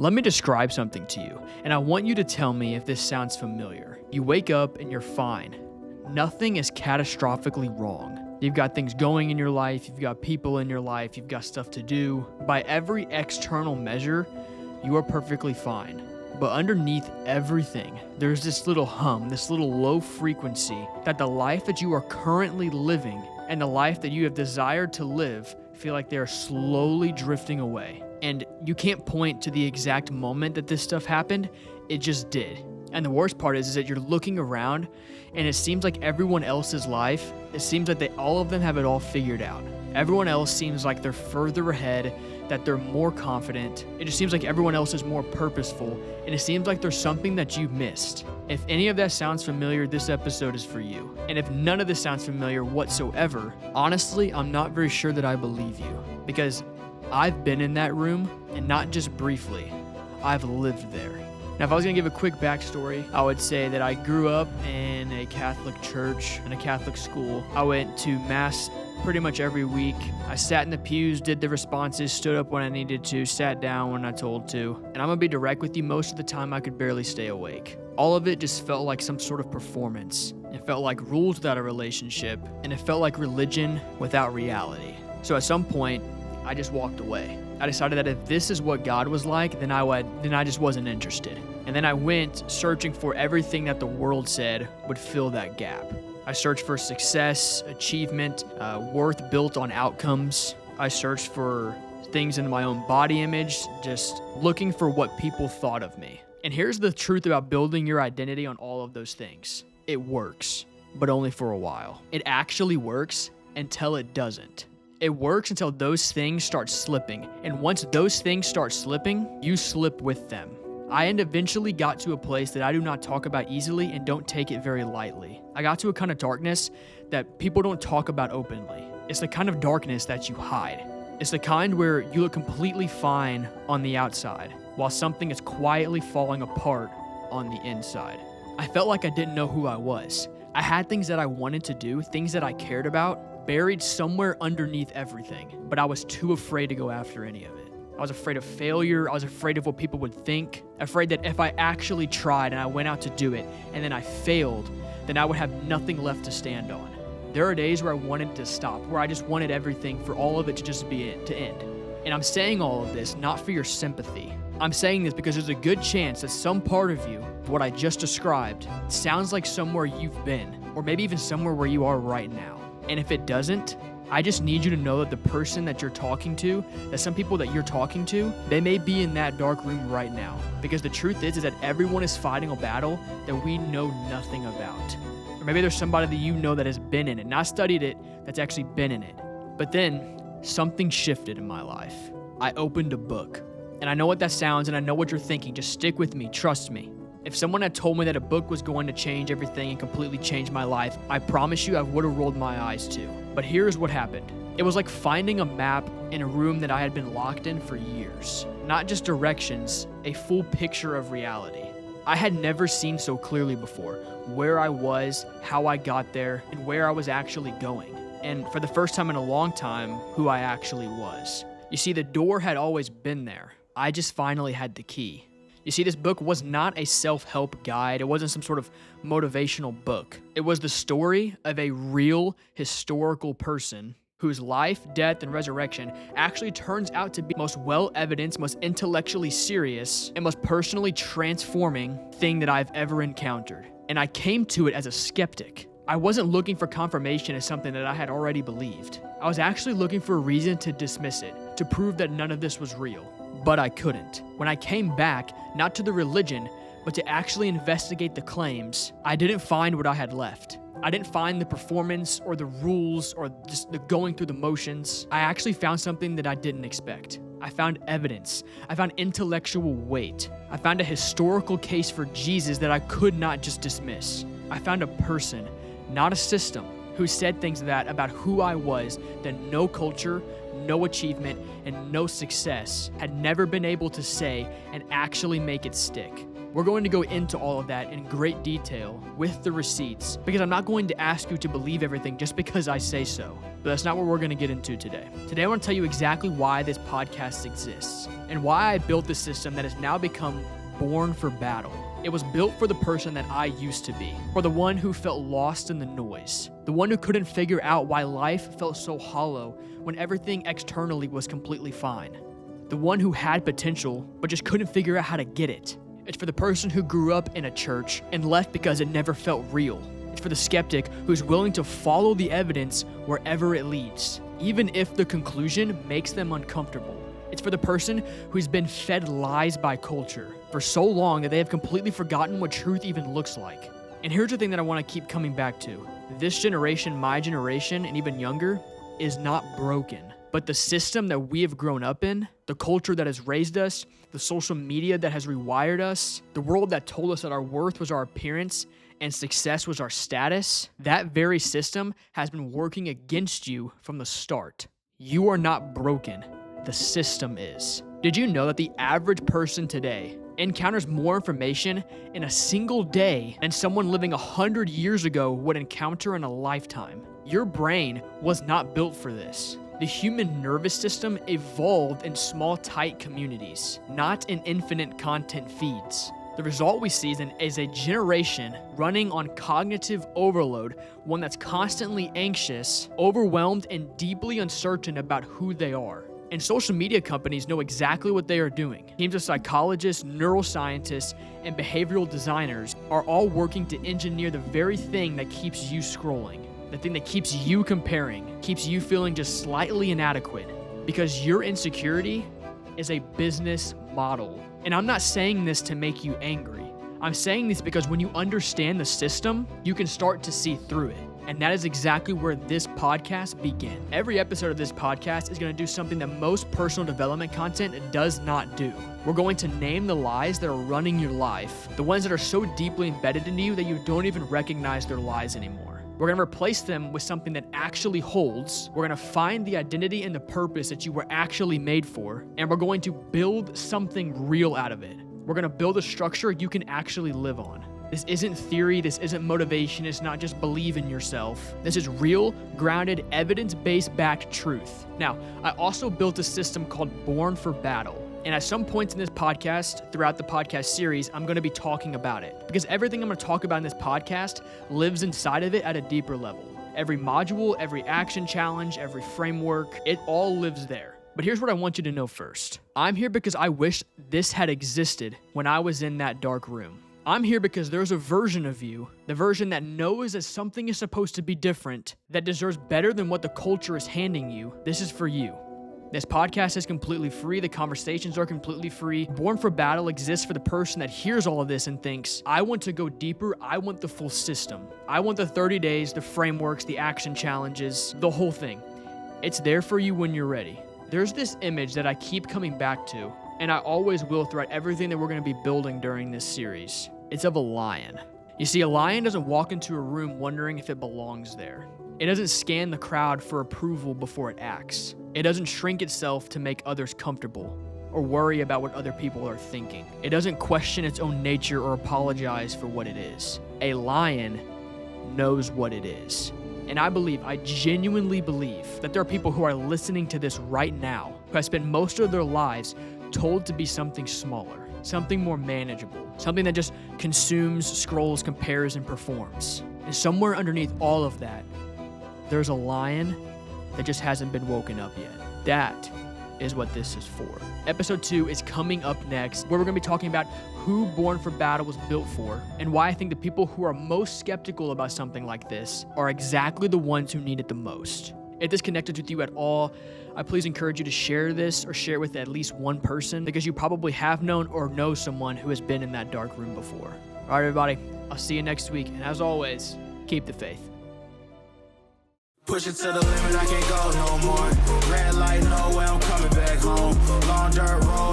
Let me describe something to you, and I want you to tell me if this sounds familiar. You wake up and you're fine. Nothing is catastrophically wrong. You've got things going in your life, you've got people in your life, you've got stuff to do. By every external measure, you are perfectly fine. But underneath everything, there's this little hum, this little low frequency that the life that you are currently living and the life that you have desired to live feel like they're slowly drifting away. And you can't point to the exact moment that this stuff happened, it just did. And the worst part is that you're looking around and it seems like everyone else's life, it seems like all of them have it all figured out. Everyone else seems like they're further ahead, that they're more confident. It just seems like everyone else is more purposeful, and it seems like there's something that you've missed. If any of that sounds familiar, this episode is for you. And if none of this sounds familiar whatsoever, honestly, I'm not very sure that I believe you, because I've been in that room, and not just briefly, I've lived there. Now, if I was going to give a quick backstory, I would say that I grew up in a Catholic church, in a Catholic school. I went to Mass pretty much every week. I sat in the pews, did the responses, stood up when I needed to, sat down when I told to. And I'm going to be direct with you, most of the time I could barely stay awake. All of it just felt like some sort of performance. It felt like rules without a relationship, and it felt like religion without reality. So at some point, I just walked away. I decided that if this is what God was like, then I just wasn't interested. And then I went searching for everything that the world said would fill that gap. I searched for success, achievement, worth built on outcomes. I searched for things in my own body image, just looking for what people thought of me. And here's the truth about building your identity on all of those things. It works, but only for a while. It actually works until it doesn't. It works until those things start slipping. And once those things start slipping, you slip with them. I eventually got to a place that I do not talk about easily and don't take it very lightly. I got to a kind of darkness that people don't talk about openly. It's the kind of darkness that you hide. It's the kind where you look completely fine on the outside, while something is quietly falling apart on the inside. I felt like I didn't know who I was. I had things that I wanted to do, things that I cared about, buried somewhere underneath everything, but I was too afraid to go after any of it. I was afraid of failure. I was afraid of what people would think, afraid that if I actually tried and I went out to do it and then I failed, then I would have nothing left to stand on. There are days where I wanted to stop, where I just wanted everything for all of it to just be it, to end. And I'm saying all of this not for your sympathy. I'm saying this because there's a good chance that some part of you, what I just described, sounds like somewhere you've been, or maybe even somewhere where you are right now. And if it doesn't, I just need you to know that the person that you're talking to, that some people that you're talking to, they may be in that dark room right now. Because the truth is that everyone is fighting a battle that we know nothing about. Or maybe there's somebody that you know that has been in it, not studied it, that's actually been in it. But then something shifted in my life. I opened a book. And I know what that sounds, and I know what you're thinking. Just stick with me, trust me. If someone had told me that a book was going to change everything and completely change my life, I promise you I would have rolled my eyes too. But here's what happened. It was like finding a map in a room that I had been locked in for years. Not just directions, a full picture of reality. I had never seen so clearly before where I was, how I got there, and where I was actually going. And for the first time in a long time, who I actually was. You see, the door had always been there. I just finally had the key. You see, this book was not a self-help guide. It wasn't some sort of motivational book. It was the story of a real historical person whose life, death, and resurrection actually turns out to be the most well-evidenced, most intellectually serious, and most personally transforming thing that I've ever encountered. And I came to it as a skeptic. I wasn't looking for confirmation as something that I had already believed. I was actually looking for a reason to dismiss it, to prove that none of this was real. But I couldn't. When I came back, not to the religion, but to actually investigate the claims, I didn't find what I had left. I didn't find the performance or the rules or just the going through the motions. I actually found something that I didn't expect. I found evidence. I found intellectual weight. I found a historical case for Jesus that I could not just dismiss. I found a person, not a system, who said things about who I was that no culture, no achievement, and no success had never been able to say and actually make it stick. We're going to go into all of that in great detail with the receipts, because I'm not going to ask you to believe everything just because I say so. But that's not what we're going to get into today. Today I want to tell you exactly why this podcast exists and why I built this system that has now become born for battle. It was built for the person that I used to be, for the one who felt lost in the noise, the one who couldn't figure out why life felt so hollow when everything externally was completely fine, the one who had potential but just couldn't figure out how to get it. It's for the person who grew up in a church and left because it never felt real. It's for the skeptic who's willing to follow the evidence wherever it leads, even if the conclusion makes them uncomfortable. It's for the person who's been fed lies by culture for so long that they have completely forgotten what truth even looks like. And here's the thing that I want to keep coming back to. This generation, my generation, and even younger, is not broken. But the system that we have grown up in, the culture that has raised us, the social media that has rewired us, the world that told us that our worth was our appearance and success was our status, that very system has been working against you from the start. You are not broken. The system is. Did you know that the average person today encounters more information in a single day than someone living 100 years ago would encounter in a lifetime? Your brain was not built for this. The human nervous system evolved in small, tight communities, not in infinite content feeds. The result we see is a generation running on cognitive overload, one that's constantly anxious, overwhelmed, and deeply uncertain about who they are. And social media companies know exactly what they are doing. Teams of psychologists, neuroscientists, and behavioral designers are all working to engineer the very thing that keeps you scrolling, the thing that keeps you comparing, keeps you feeling just slightly inadequate, because your insecurity is a business model. And I'm not saying this to make you angry. I'm saying this because when you understand the system, you can start to see through it. And that is exactly where this podcast began. Every episode of this podcast is going to do something that most personal development content does not do. We're going to name the lies that are running your life, the ones that are so deeply embedded into you that you don't even recognize they're lies anymore. We're going to replace them with something that actually holds. We're going to find the identity and the purpose that you were actually made for, and we're going to build something real out of it. We're going to build a structure you can actually live on. This isn't theory, this isn't motivation, it's not just believe in yourself. This is real, grounded, evidence-based backed truth. Now, I also built a system called Born for Battle. And at some points in this podcast, throughout the podcast series, I'm going to be talking about it. Because everything I'm going to talk about in this podcast lives inside of it at a deeper level. Every module, every action challenge, every framework, it all lives there. But here's what I want you to know first. I'm here because I wish this had existed when I was in that dark room. I'm here because there's a version of you, the version that knows that something is supposed to be different, that deserves better than what the culture is handing you. This is for you. This podcast is completely free. The conversations are completely free. Born for Battle exists for the person that hears all of this and thinks, I want to go deeper. I want the full system. I want the 30 days, the frameworks, the action challenges, the whole thing. It's there for you when you're ready. There's this image that I keep coming back to, and I always will throughout everything that we're going to be building during this series. It's of a lion. You see, a lion doesn't walk into a room wondering if it belongs there. It doesn't scan the crowd for approval before it acts. It doesn't shrink itself to make others comfortable or worry about what other people are thinking. It doesn't question its own nature or apologize for what it is. A lion knows what it is. And I genuinely believe that there are people who are listening to this right now who have spent most of their lives told to be something smaller, something more manageable, something that just consumes, scrolls, compares, and performs. And somewhere underneath all of that, there's a lion that just hasn't been woken up yet. That is what this is for. Episode 2 is coming up next, where we're going to be talking about who Born for Battle was built for, and why I think the people who are most skeptical about something like this are exactly the ones who need it the most. If this connected with you at all, I please encourage you to share this or share it with at least one person, because you probably have known or know someone who has been in that dark room before. All right, everybody, I'll see you next week, and as always, keep the faith. Push it to the limit, I can't go no more. Red light, no way, I'm coming back home. Long dirt road.